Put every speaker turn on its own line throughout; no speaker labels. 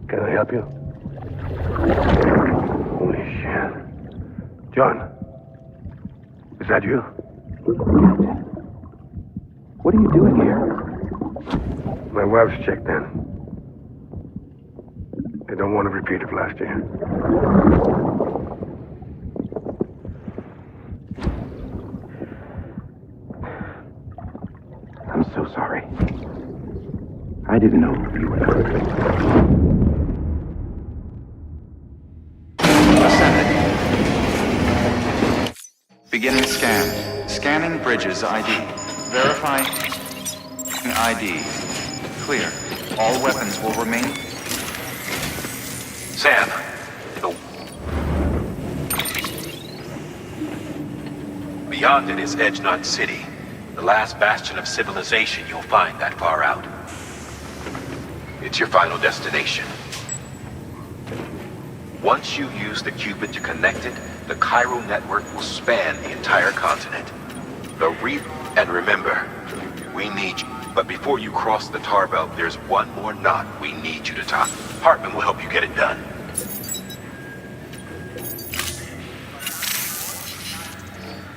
Can I help you? Holy shit. John. Is that you?
Captain. What are you doing here?
My wife's checked in. They don't want to repeat of last year.
I'm so sorry. I didn't know you were perfect.
Ascending. Beginning scan. Scanning bridges ID. Verifying ID. Clear. All weapons will remain.
Sam. Beyond it is Edge Knot City. The last bastion of civilization you'll find that far out. It's your final destination. Once you use the Cupid to connect it, the Cairo network will span the entire continent. And remember, we need you. But before you cross the tar belt, there's one more knot we need you to tie. Hartman will help you get it done.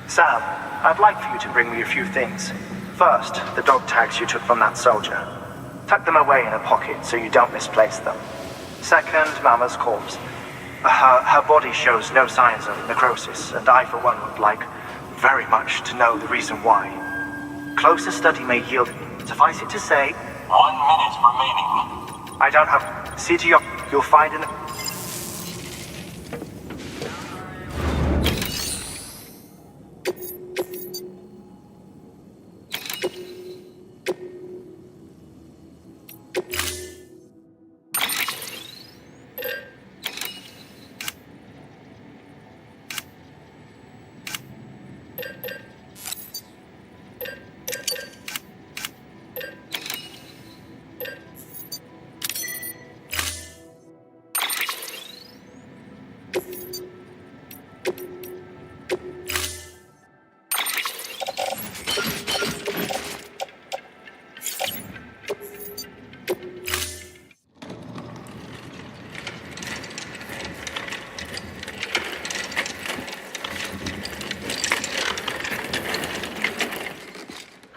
Sam, I'd like for you to bring me a few things. First, the dog tags you took from that soldier. Tuck them away in a pocket so you don't misplace them. Second, Mama's corpse. Her body shows no signs of necrosis, and I, for one, would like very much to know the reason why. Closer study may yield. Suffice it to say...
1 minute remaining.
I don't have... See to your... You'll find an...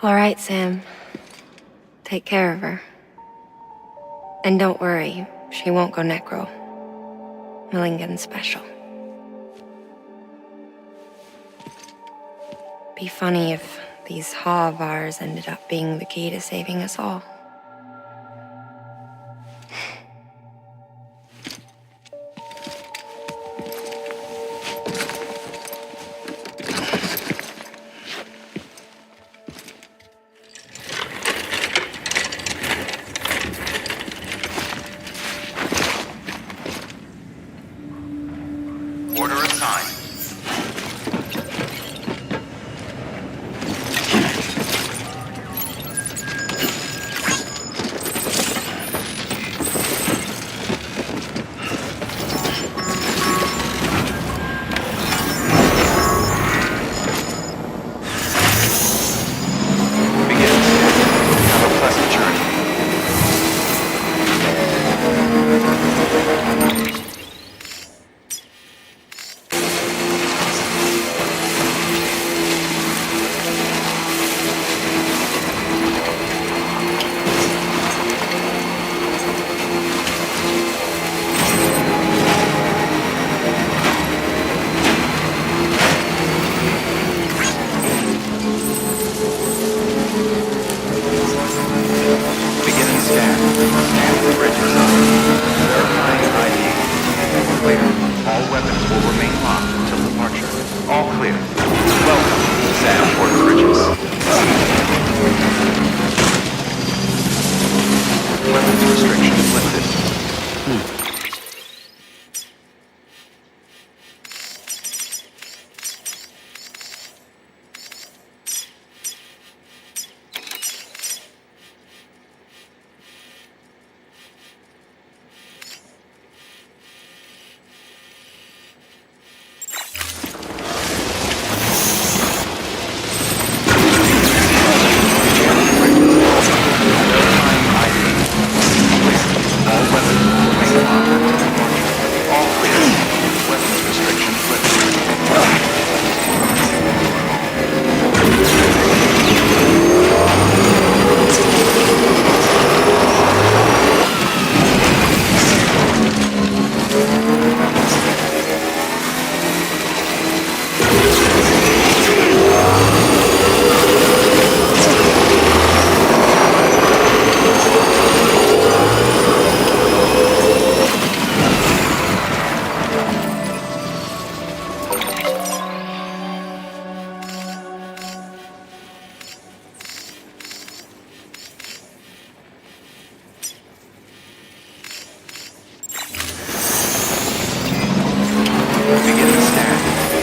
All right, Sam. Take care of her. And don't worry, she won't go necro. Millingan's special. Be funny if these Ha of ours ended up being the key to saving us all.
Order assigned. Begins. Have a pleasant journey. Begin scan.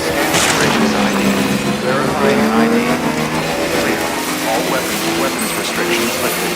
Scanning bridges ID. Verifying ID. Clear. All weapons restrictions lifted.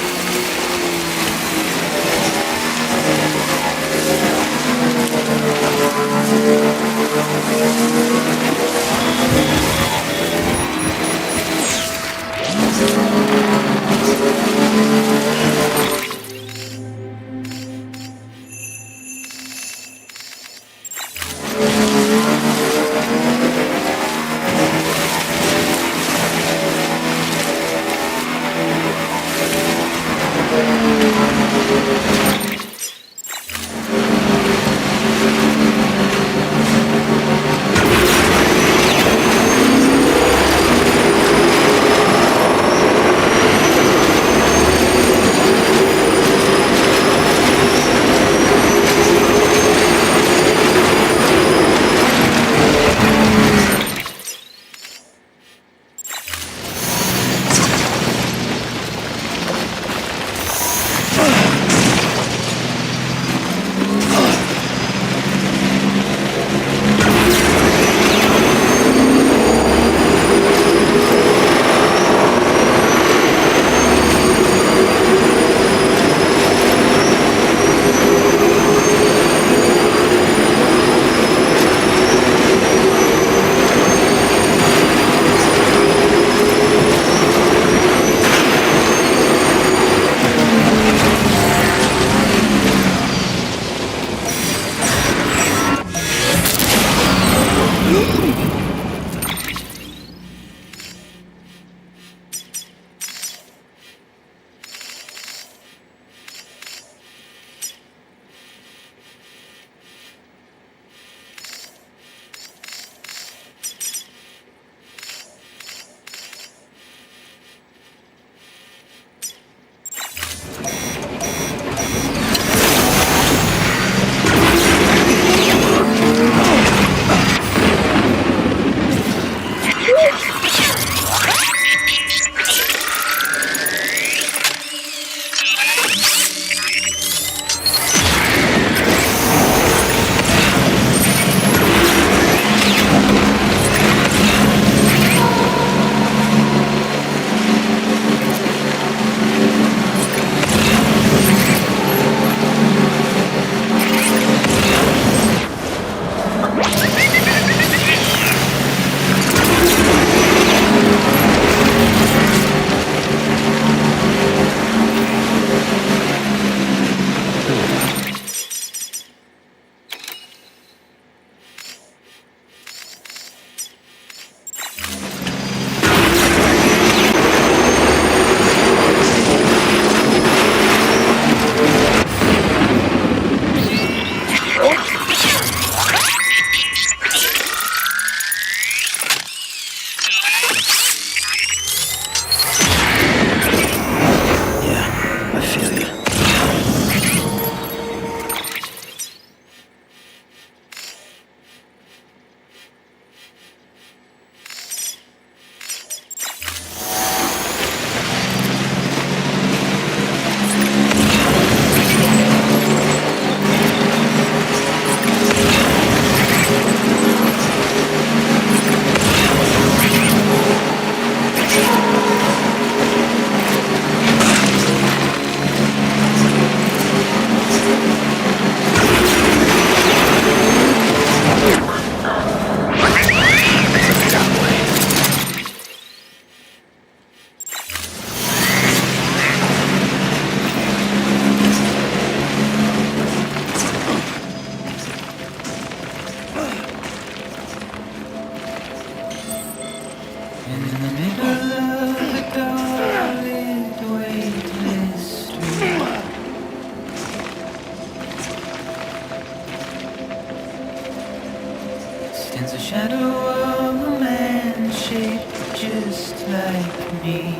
Stands a shadow of a man shaped just like me.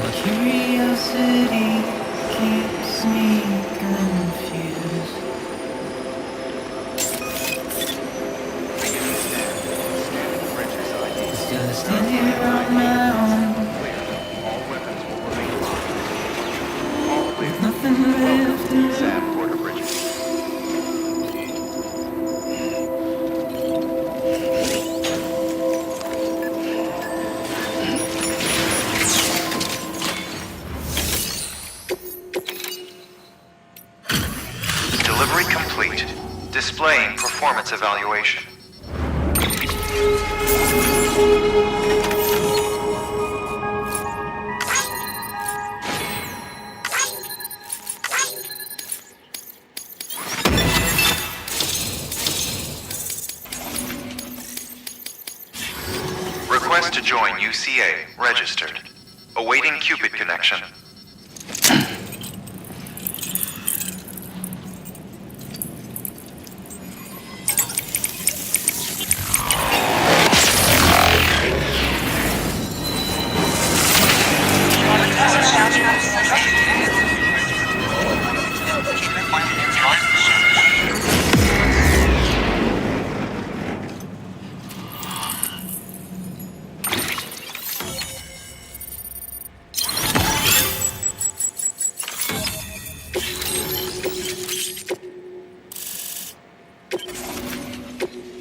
My curiosity keeps me confused. Still I stand here on my own, with nothing
Displaying performance evaluation. Request to join UCA. Registered. Awaiting Cupid connection.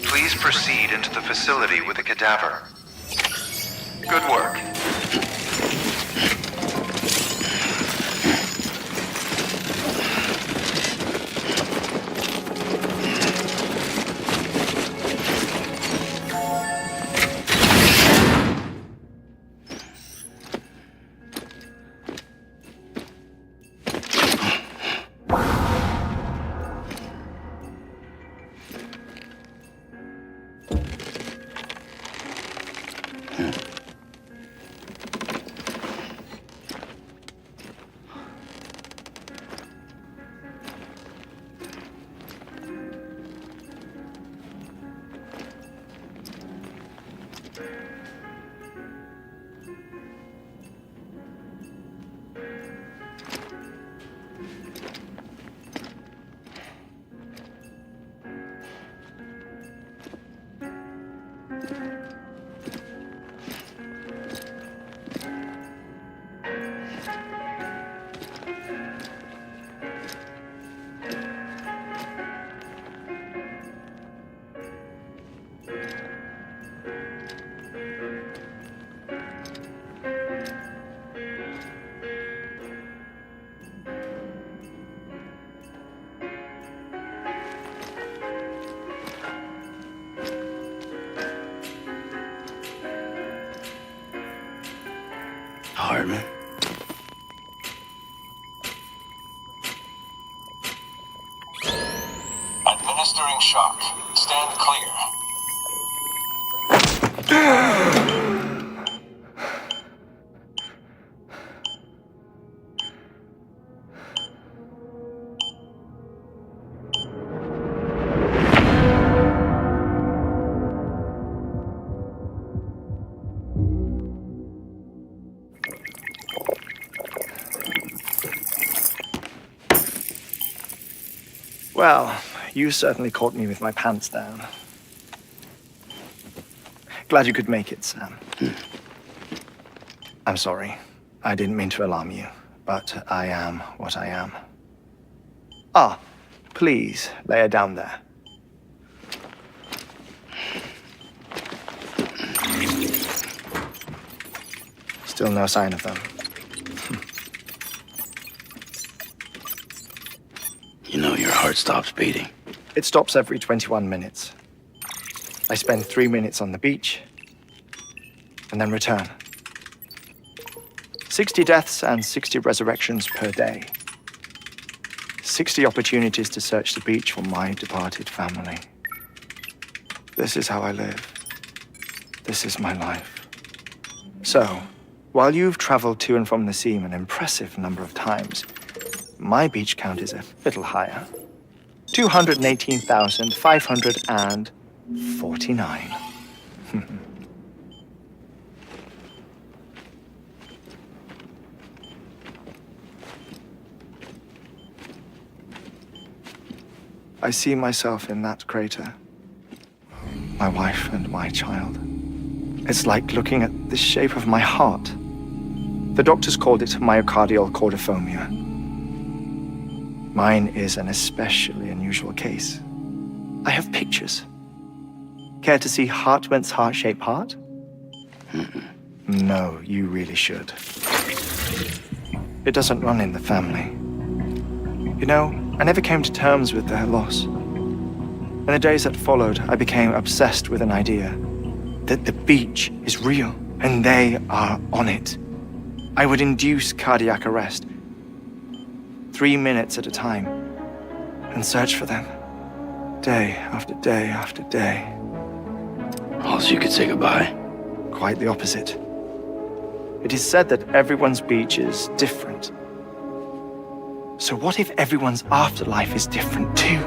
Please proceed into the facility with a cadaver. Good work.
Hartman.
Administering shock. Stand clear.
Well, you certainly caught me with my pants down. Glad you could make it, Sam. I'm sorry. I didn't mean to alarm you, but I am what I am. Ah, please, lay her down there. Still no sign of them.
You know your heart stops beating.
It stops every 21 minutes. I spend 3 minutes on the beach, and then return. 60 deaths and 60 resurrections per day. 60 opportunities to search the beach for my departed family. This is how I live. This is my life. So, while you've traveled to and from the scene an impressive number of times, my beach count is a little higher. 218,549. I see myself in that crater. My wife and my child. It's like looking at the shape of my heart. The doctors called it myocardial cordiformia. Mine is an especially unusual case. I have pictures. Care to see Hartman's heart-shaped heart? No, you really should. It doesn't run in the family. You know, I never came to terms with their loss. In the days that followed, I became obsessed with an idea that the beach is real and they are on it. I would induce cardiac arrest, 3 minutes at a time, and search for them, day after day after day.
Also, you could say goodbye.
Quite the opposite. It is said that everyone's beach is different. So what if everyone's afterlife is different too?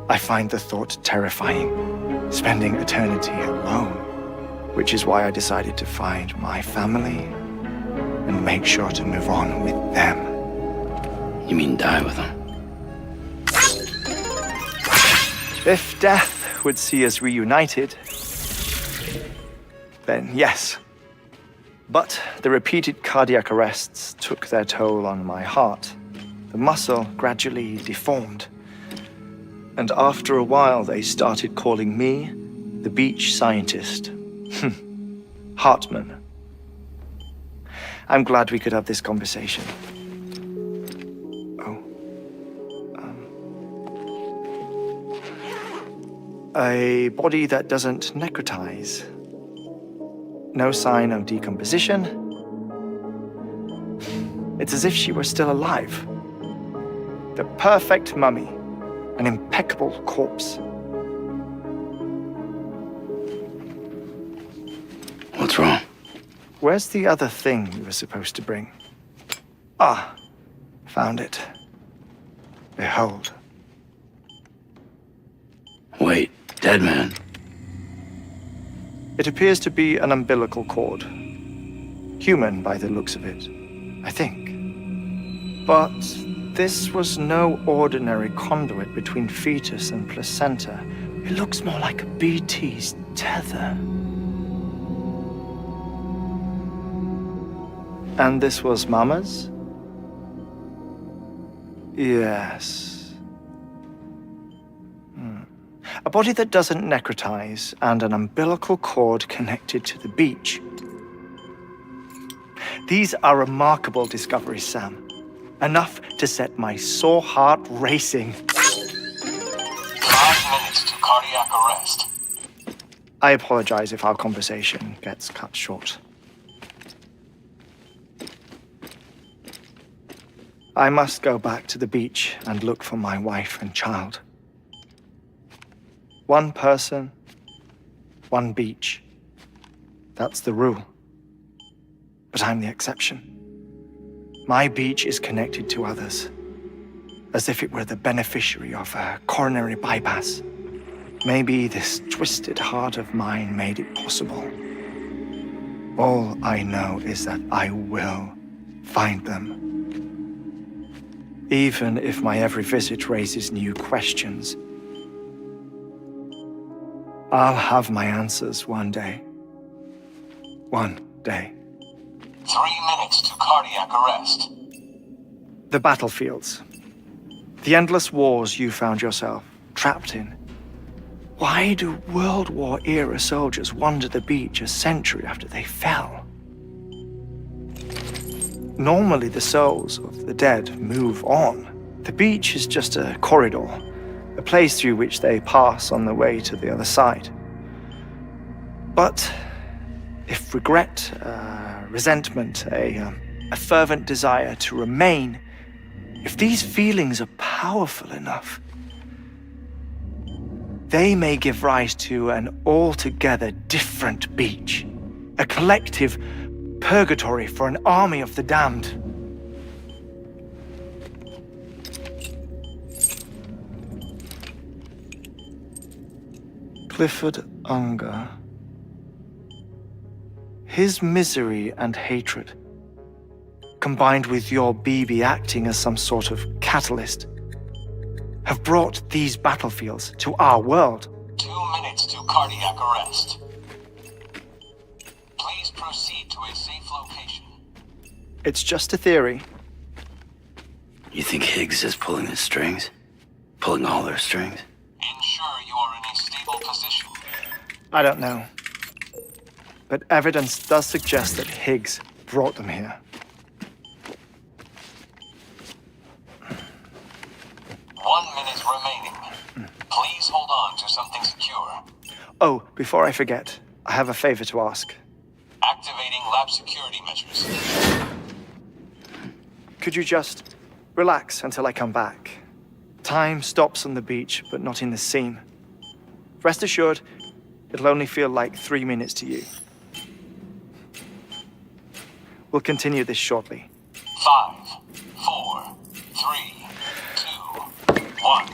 I find the thought terrifying, spending eternity alone, which is why I decided to find my family and make sure to move on with them.
You mean die with them?
If death would see us reunited, then yes. But the repeated cardiac arrests took their toll on my heart. The muscle gradually deformed. And after a while, they started calling me the beach scientist. Hartman. I'm glad we could have this conversation. A body that doesn't necrotize. No sign of decomposition. It's as if she were still alive. The perfect mummy. An impeccable corpse.
What's wrong?
Where's the other thing you were supposed to bring? Ah, found it. Behold.
Wait, dead man.
It appears to be an umbilical cord. Human by the looks of it, I think. But this was no ordinary conduit between fetus and placenta. It looks more like a BT's tether. And this was Mama's? Yes. A body that doesn't necrotize and an umbilical cord connected to the beach. These are remarkable discoveries, Sam. Enough to set my sore heart racing.
5 minutes to cardiac arrest.
I apologize if our conversation gets cut short. I must go back to the beach and look for my wife and child. One person, one beach. That's the rule. But I'm the exception. My beach is connected to others, as if it were the beneficiary of a coronary bypass. Maybe this twisted heart of mine made it possible. All I know is that I will find them. Even if my every visit raises new questions, I'll have my answers one day. One day.
3 minutes to cardiac arrest.
The battlefields. The endless wars you found yourself trapped in. Why do World War-era soldiers wander the beach a century after they fell? Normally, the souls of the dead move on. The beach is just a corridor, a place through which they pass on the way to the other side. But if regret, resentment, a fervent desire to remain, if these feelings are powerful enough, they may give rise to an altogether different beach, a collective purgatory for an army of the damned. Clifford Unger. His misery and hatred, combined with your BB acting as some sort of catalyst, have brought these battlefields to our world.
2 minutes to cardiac arrest. Please proceed to a safe location.
It's just a theory.
You think Higgs is pulling the strings? Pulling all their strings?
Ensure you are in a stable position.
I don't know. But evidence does suggest that Higgs brought them here.
1 minute remaining. to something secure.
Oh, before I forget, I have a favor to ask.
Activating lab security measures.
Could you just relax until I come back? Time stops on the beach, but not in the scene. Rest assured, it'll only feel like 3 minutes to you. We'll continue this shortly.
5, 4, 3, 2, 1.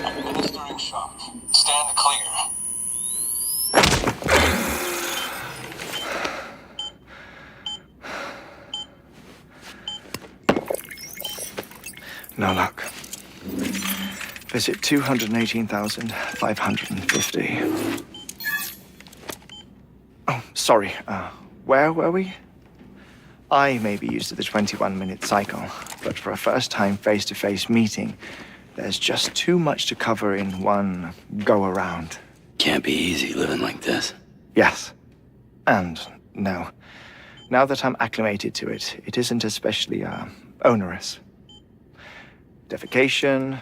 Administering shock. Stand clear.
No luck. Visit 218,550. Oh, sorry. Where were we? I may be used to the 21-minute cycle, but for a first-time face-to-face meeting, there's just too much to cover in one go-around.
Can't be easy living like this.
Yes. And no. Now that I'm acclimated to it, it isn't especially, onerous. Defecation,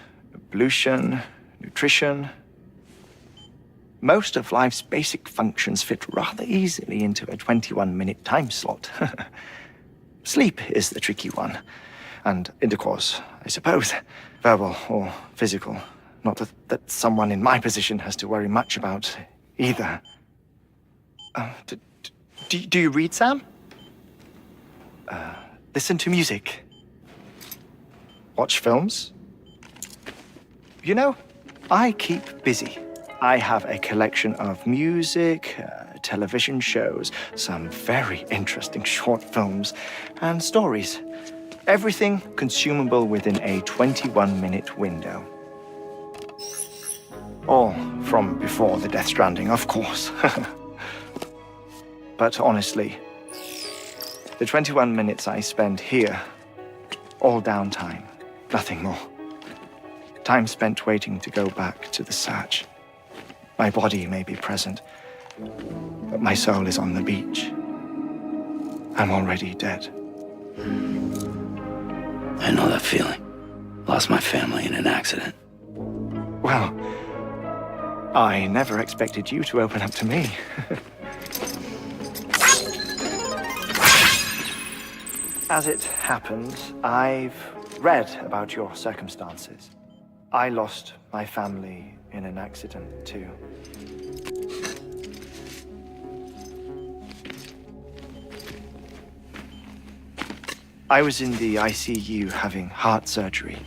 pollution, nutrition. Most of life's basic functions fit rather easily into a 21-minute time slot. Sleep is the tricky one. And intercourse, I suppose. Verbal or physical. Not that someone in my position has to worry much about either. Do you read, Sam? Listen to music. Watch films. You know, I keep busy. I have a collection of music, television shows, some very interesting short films, and stories. Everything consumable within a 21-minute window. All from before the Death Stranding, of course. But honestly, the 21 minutes I spend here, all downtime, nothing more. Time spent waiting to go back to the search. My body may be present, but my soul is on the beach. I'm already dead.
I know that feeling. Lost my family in an accident.
Well, I never expected you to open up to me. As it happens, I've read about your circumstances. I lost my family in an accident, too. I was in the ICU having heart surgery,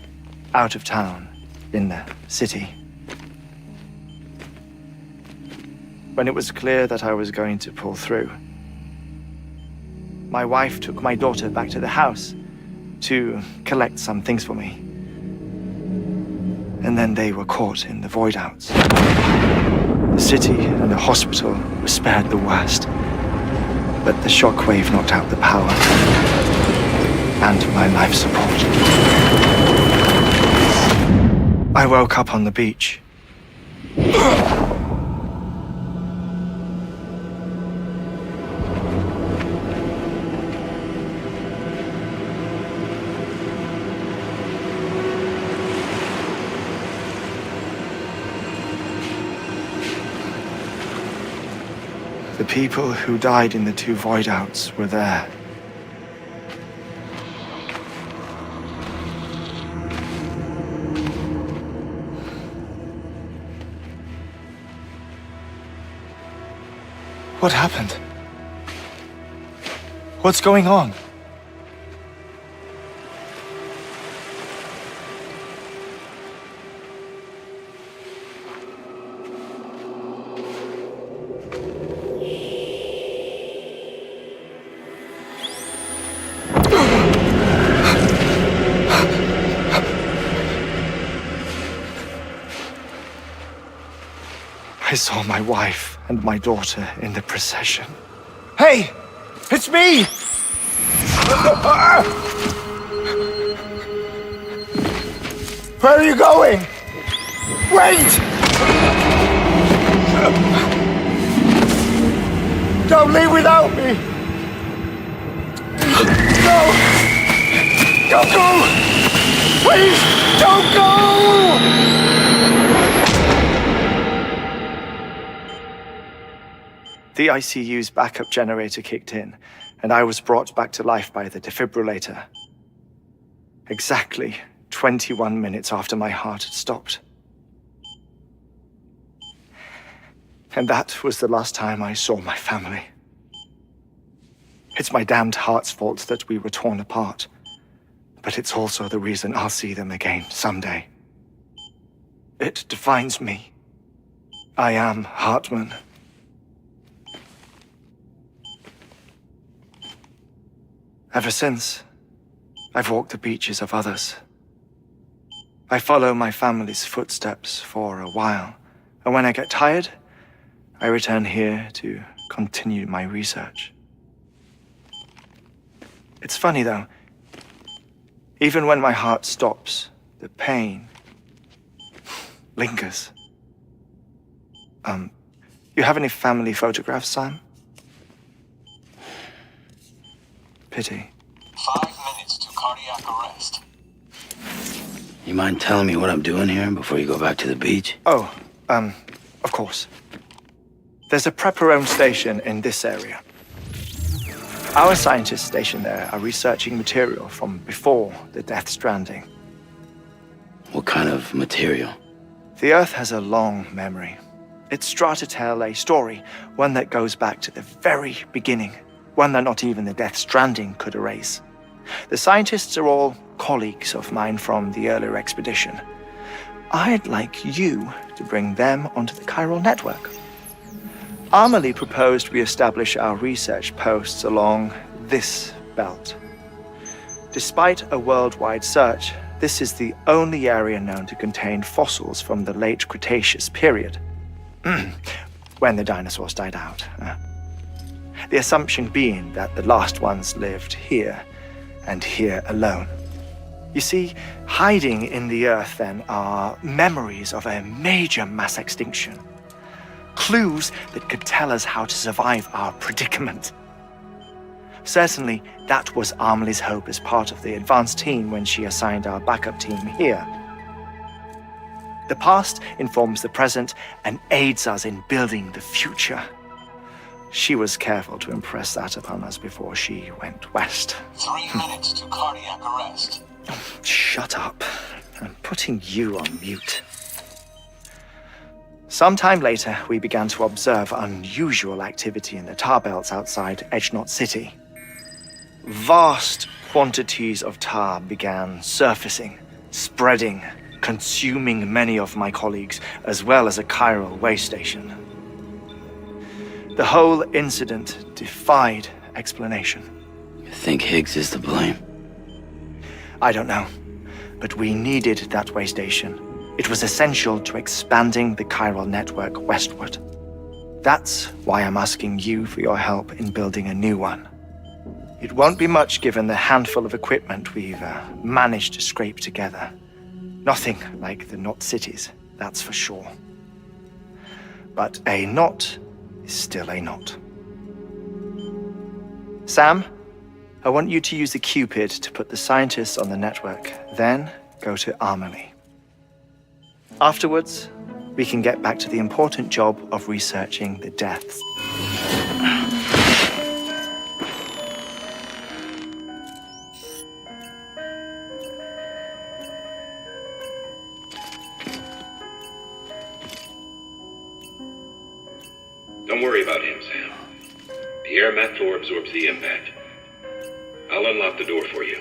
out of town, in the city. When it was clear that I was going to pull through, my wife took my daughter back to the house to collect some things for me. And then they were caught in the void-outs. The city and the hospital were spared the worst, but the shockwave knocked out the power and my life support. I woke up on the beach. The people who died in the two void-outs were there. What happened? What's going on? I saw my wife and my daughter in the procession. Hey! It's me! Where are you going? Wait! Don't leave without me! No! Don't go! Please, don't go! The ICU's backup generator kicked in, and I was brought back to life by the defibrillator. Exactly 21 minutes after my heart had stopped. And that was the last time I saw my family. It's my damned heart's fault that we were torn apart, but it's also the reason I'll see them again someday. It defines me. I am Hartman. Ever since, I've walked the beaches of others. I follow my family's footsteps for a while, and when I get tired, I return here to continue my research. It's funny though, even when my heart stops, the pain lingers. You have any family photographs, Sam? Pity.
5 minutes to cardiac arrest.
You mind telling me what I'm doing here before you go back to the beach?
Oh, of course. There's a prepper-owned station in this area. Our scientists stationed there are researching material from before the Death Stranding.
What kind of material?
The Earth has a long memory. It's trying to tell a story, one that goes back to the very beginning, one that not even the Death Stranding could erase. The scientists are all colleagues of mine from the earlier expedition. I'd like you to bring them onto the chiral network. Amelie proposed we establish our research posts along this belt. Despite a worldwide search, this is the only area known to contain fossils from the late Cretaceous period, when the dinosaurs died out. The assumption being that the last ones lived here, and here alone. You see, hiding in the earth then are memories of a major mass extinction. Clues that could tell us how to survive our predicament. Certainly, that was Amelie's hope as part of the advanced team when she assigned our backup team here. The past informs the present and aids us in building the future. She was careful to impress that upon us before she went west.
3 minutes to cardiac arrest.
Shut up. I'm putting you on mute. Sometime later, we began to observe unusual activity in the tar belts outside Edgenot City. Vast quantities of tar began surfacing, spreading, consuming many of my colleagues, as well as a chiral way station. The whole incident defied explanation.
You think Higgs is to blame?
I don't know, but we needed that way station. It was essential to expanding the chiral network westward. That's why I'm asking you for your help in building a new one. It won't be much given the handful of equipment we've managed to scrape together. Nothing like the Knot cities, that's for sure. But a knot is still a knot. Sam, I want you to use the Cupid to put the scientists on the network, then go to Amelie. Afterwards, we can get back to the important job of researching the deaths.
Don't worry about him, Sam. The air mat floor absorbs the impact. I'll unlock the door for you.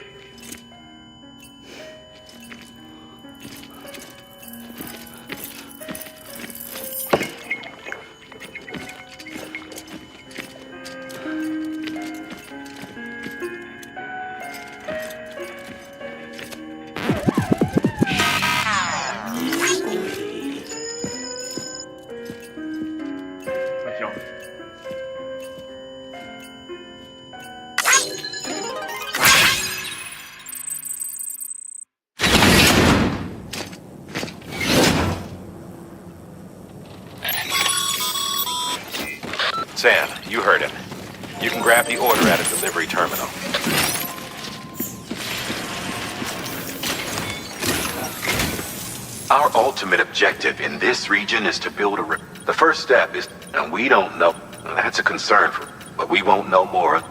Sam, you heard him. You can grab the order at a delivery terminal. Our ultimate objective in this region is to build a... The first step is... And we don't know... That's a concern for... But we won't know more.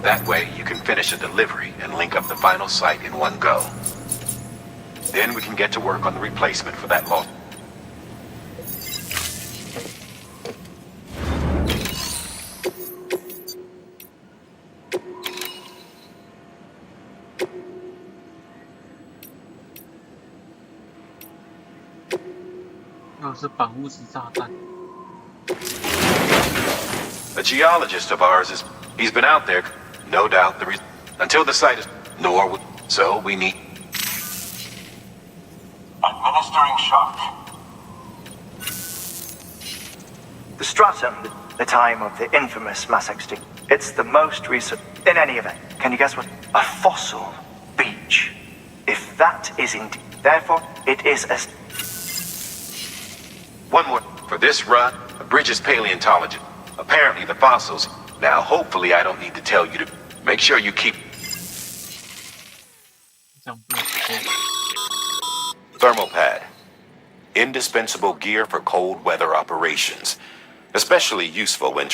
That way, you can finish a delivery and link up the final site in one go. Then we can get to work on the replacement for that loss. A geologist of ours he's been out there, no doubt, until the site is so we need...
Administering shock.
The stratum, the time of the infamous mass extinction. It's the most recent. In any event, can you guess what? A fossil beach. If that is indeed... Therefore, it is a...
One more. For this run, a British paleontologist. Apparently the fossils... Now, hopefully I don't need to tell you to... Make sure you keep... Thermal pad. Indispensable gear for cold weather operations. Especially useful when...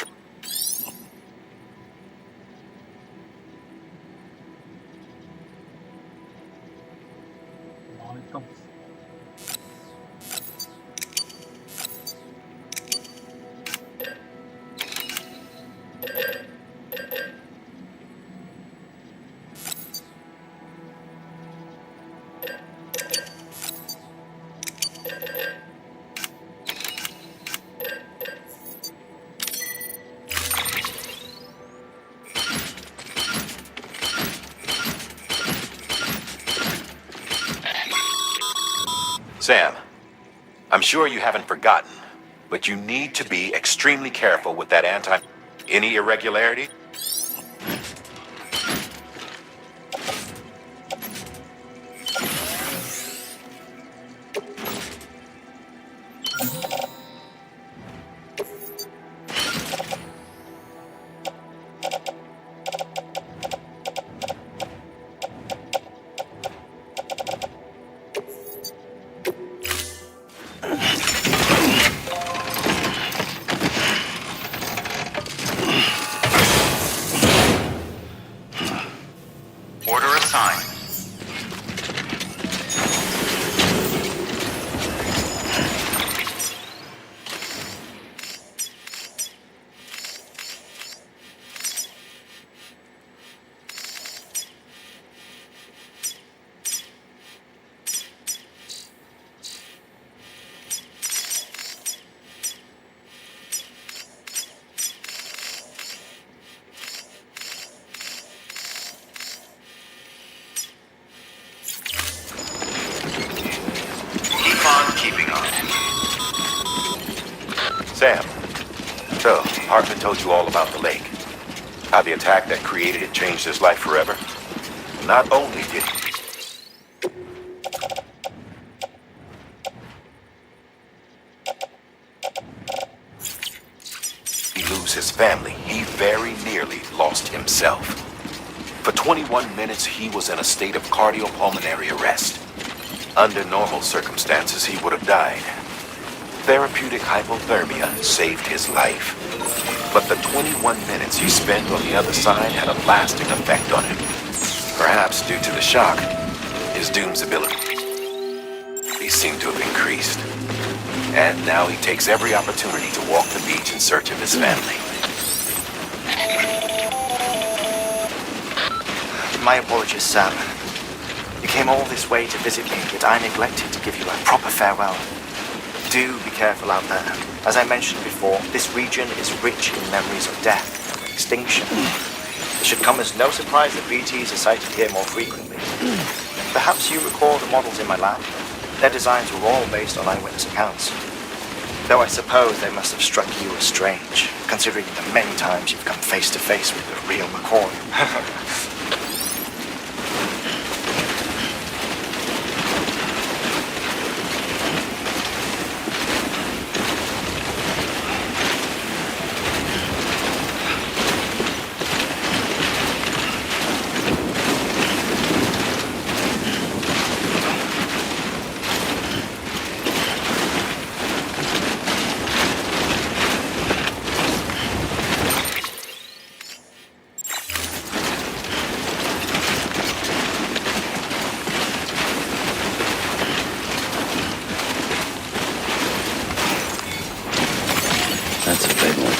Sam, I'm sure you haven't forgotten, but you need to be extremely careful with that Any irregularity?
Order assigned. Keep on keeping on.
Sam, so Hartman told you all about the lake. How the attack that created it changed his life forever. Not only did he lose his family, he very nearly lost himself. For 21 minutes, he was in a state of cardiopulmonary arrest. Under normal circumstances, he would have died. Therapeutic hypothermia saved his life. But the 21 minutes he spent on the other side had a lasting effect on him. Perhaps due to the shock, his Doom's ability seemed to have increased. And now he takes every opportunity to walk the beach in search of his family.
My apologies, Sam. You came all this way to visit me, yet I neglected to give you a proper farewell. Do be careful out there. As I mentioned before, this region is rich in memories of death and extinction. It should come as no surprise that BTs are sighted here more frequently. Perhaps you recall the models in my lab? Their designs were all based on eyewitness accounts. Though I suppose they must have struck you as strange, considering the many times you've come face to face with the real McCoy.
That's a big one.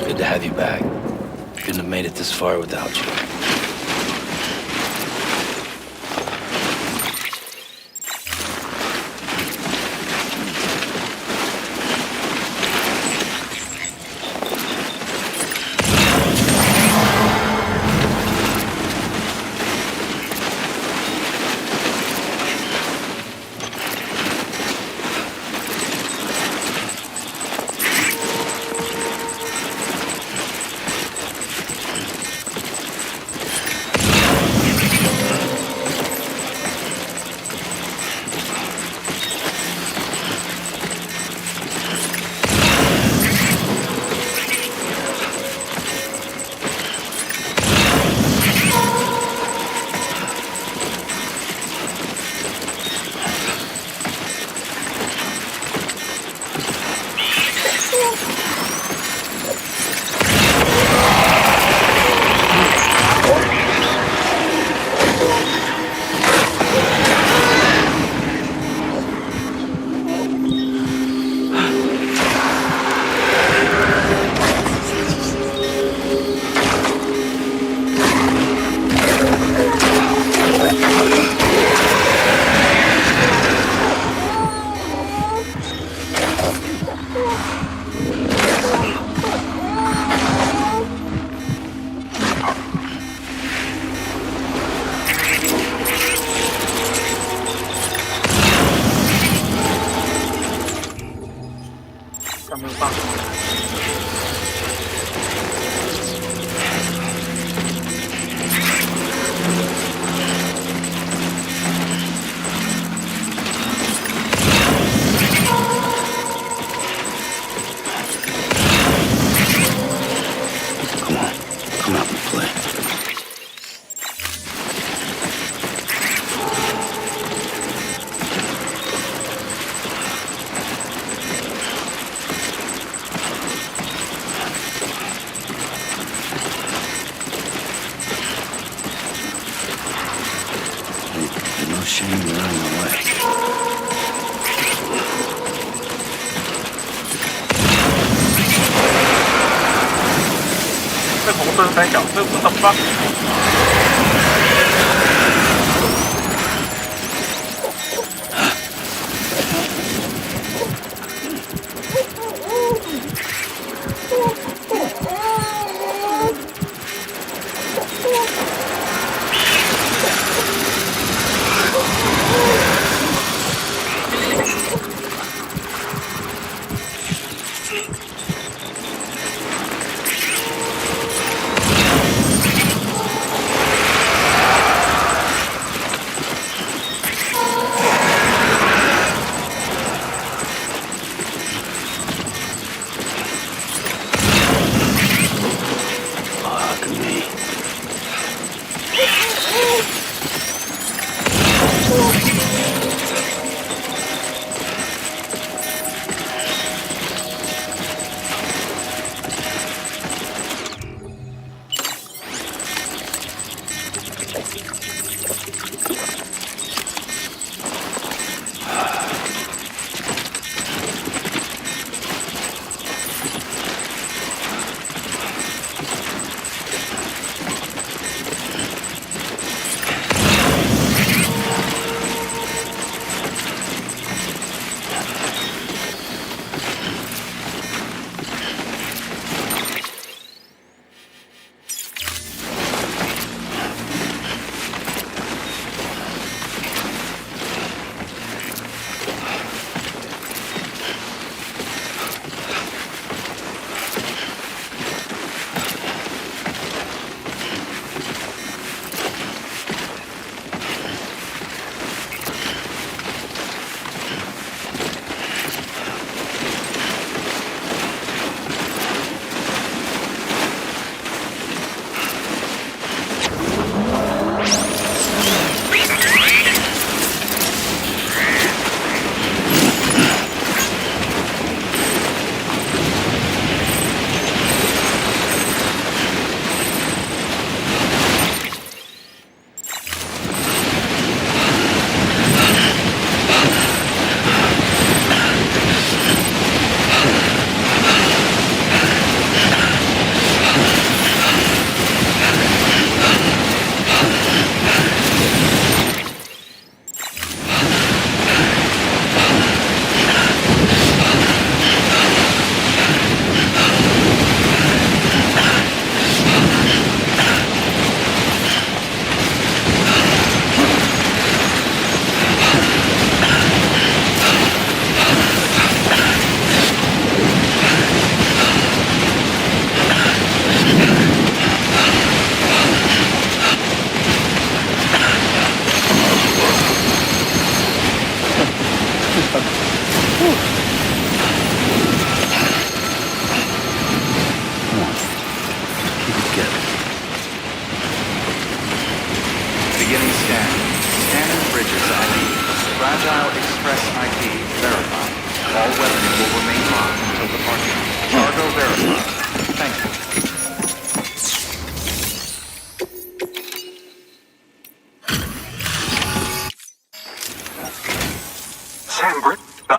Good to have you back. Couldn't have made it this far without you.
像没有办法。
Come on, come out and play. Hey, no shame in running away.
这红色三角，这what the fuck？Fuck
me.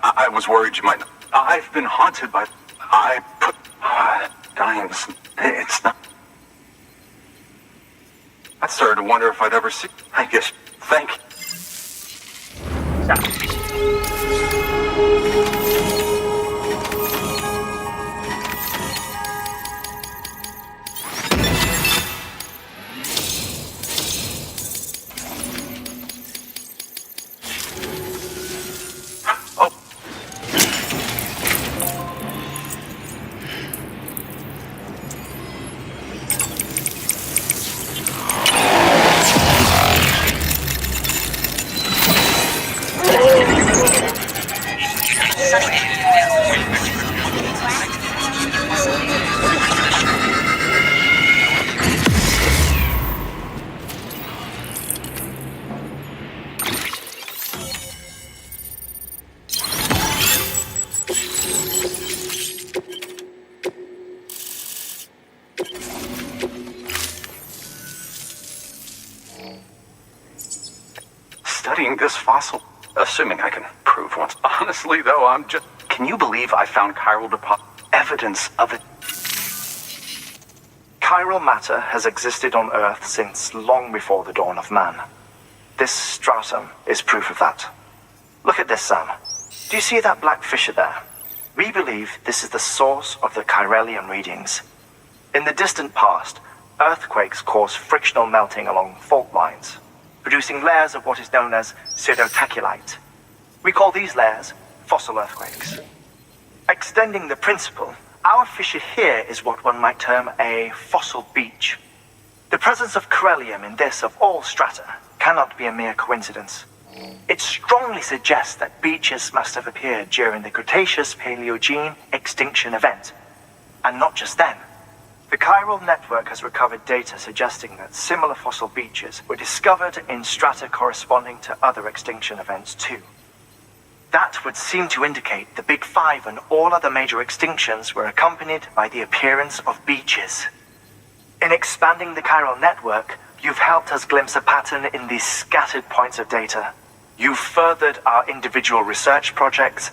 I was worried you might. I've been haunted by. I put. Dying. It's not. I started to wonder if I'd ever see. I guess. Thank you.
下。
this fossil? Assuming I can prove once. Honestly, though, I'm just... Can you believe I found chiral deposit evidence of it?
Chiral matter has existed on Earth since long before the dawn of man. This stratum is proof of that. Look at this, Sam. Do you see that black fissure there? We believe this is the source of the Chiralian readings. In the distant past, earthquakes cause frictional melting along fault lines, producing layers of what is known as pseudotachylite. We call these layers fossil earthquakes. Extending the principle, our fissure here is what one might term a fossil beach. The presence of chiralium in this of all strata cannot be a mere coincidence. It strongly suggests that beaches must have appeared during the Cretaceous-Paleogene extinction event. And not just then. The chiral network has recovered data suggesting that similar fossil beaches were discovered in strata corresponding to other extinction events too. That would seem to indicate the Big Five and all other major extinctions were accompanied by the appearance of beaches. In expanding the chiral network, you've helped us glimpse a pattern in these scattered points of data. You've furthered our individual research projects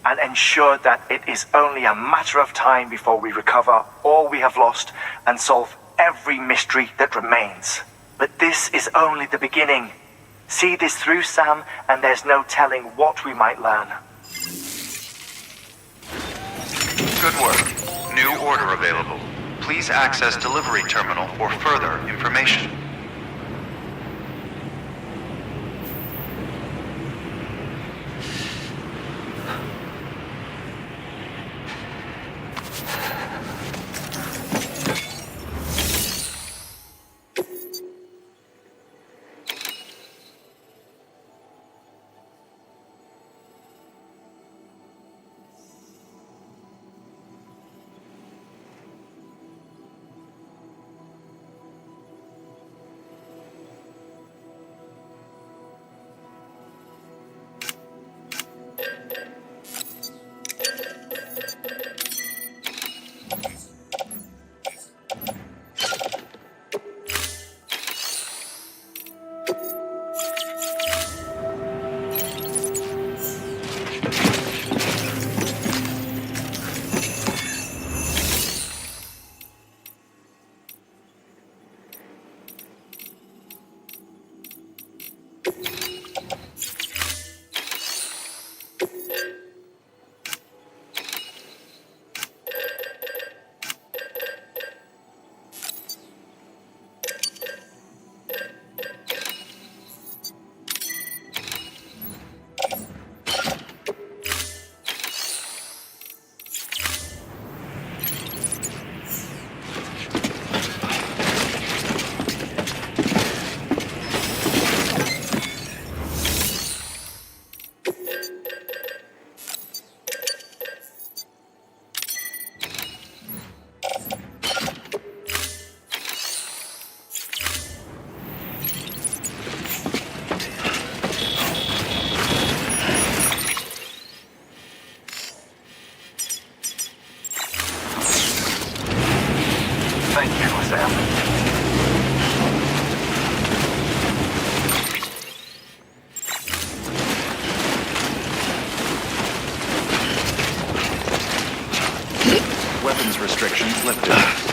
and ensured that it is only a matter of time before we recover all we have lost and solve every mystery that remains. But this is only the beginning. See this through, Sam, and there's no telling what we might learn.
Good work. New order available. Please access delivery terminal for further information.
Thank you, Sam.
Weapons restrictions lifted.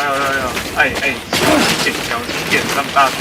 哎，小心点上大叔。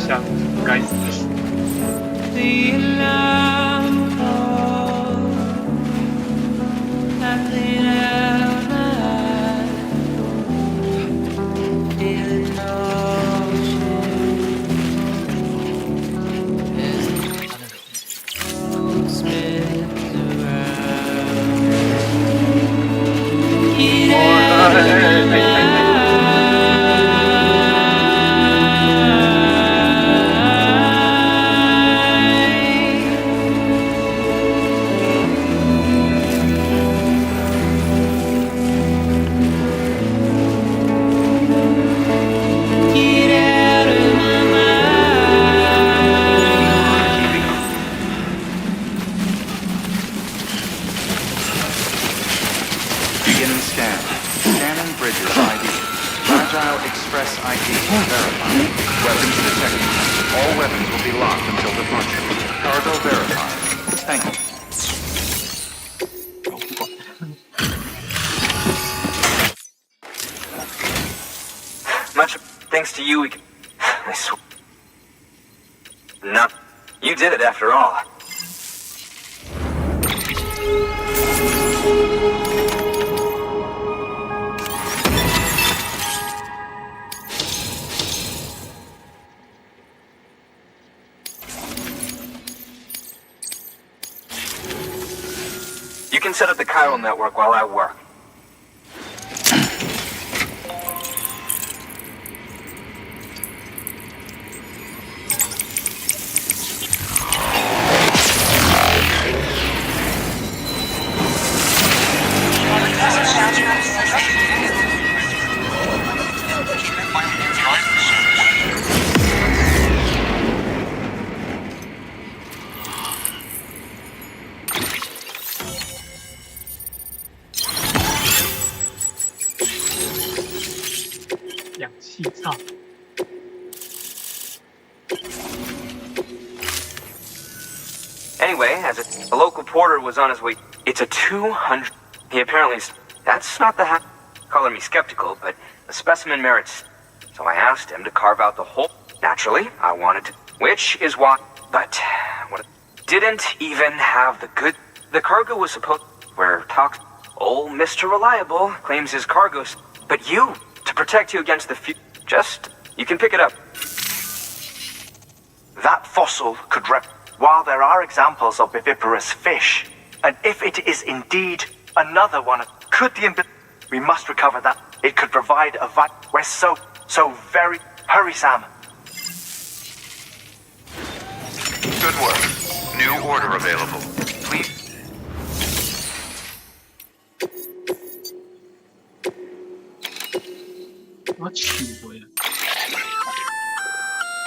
像该死的鼠。
The alarm clock I played out my eyes, feeling nauseous as the world spins around. Get out of my mind.
Beginning scan. Scanning bridges ID. Fragile Express ID verified. Weapons detected. All weapons will be locked until departure. Cargo verified. Thank you.
Much thanks to you, we can... I swear. No. You did it after all. You can set up the chiral network while I work. Anyway, as a local porter was on his way, it's a 200. He apparently. That's not the calling me skeptical, but the specimen merits. So I asked him to carve out the whole. Naturally, I wanted to. Which is why. But. What? Didn't even have the good. The cargo was supposed. Where talks. Old Mr. Reliable claims his cargo's. But you, to protect you against the just. You can pick it up. That fossil could while there are examples of viviparous fish, and if it is indeed another one, could we must recover that. It could provide a we're so very... Hurry, Sam.
Good work. New order available. Please.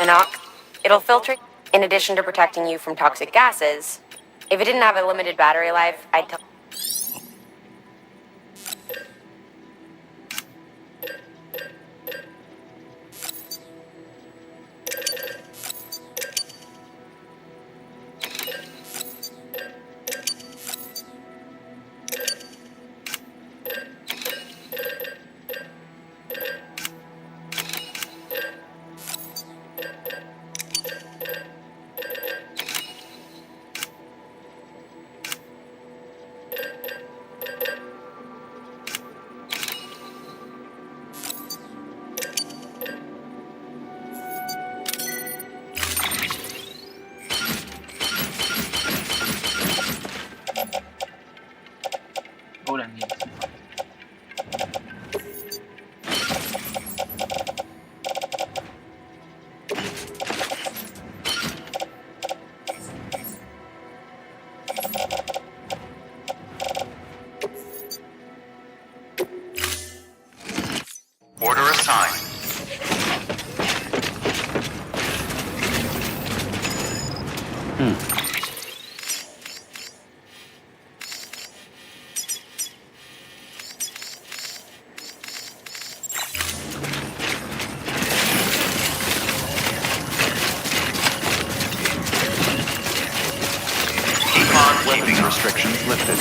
Enoch, it'll filter. In addition to protecting you from toxic gases, if it didn't have a limited battery life, I'd tell.
Order assigned. Weapons restrictions lifted.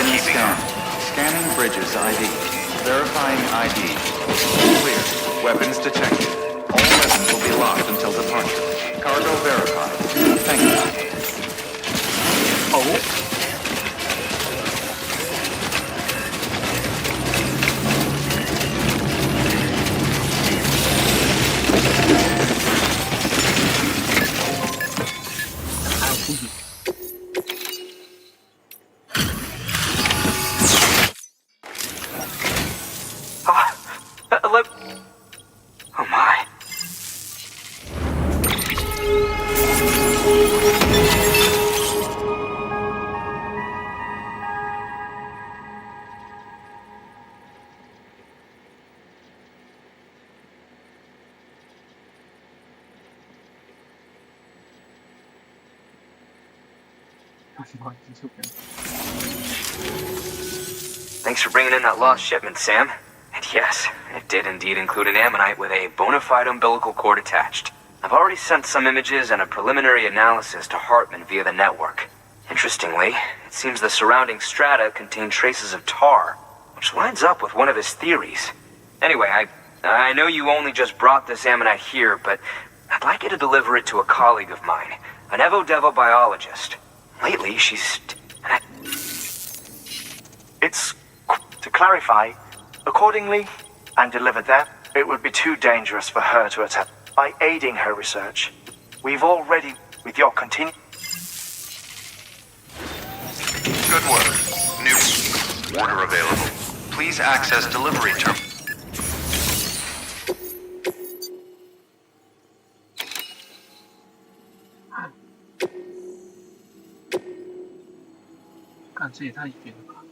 Beginning scan. Scanning bridges ID. Verifying ID. Clear. Weapons detected. All weapons will be locked until departure. Cargo verified. Thank you.
Oh.
Oh my. Thanks for bringing in that lost shipment, Sam. And yes, it did indeed include an ammonite with a bona fide umbilical cord attached. I've already sent some images and a preliminary analysis to Hartman via the network. Interestingly, it seems the surrounding strata contain traces of tar, which lines up with one of his theories. Anyway, I know you only just brought this ammonite here, but I'd like you to deliver it to a colleague of mine, an Evo-Devo biologist. Lately, she's...
It's, to clarify, accordingly, and delivered there, it would be too dangerous for her to attempt. By aiding her research, we've already, with your continue...
Good work. New order available. Please access delivery terminal.
看这也太远了吧。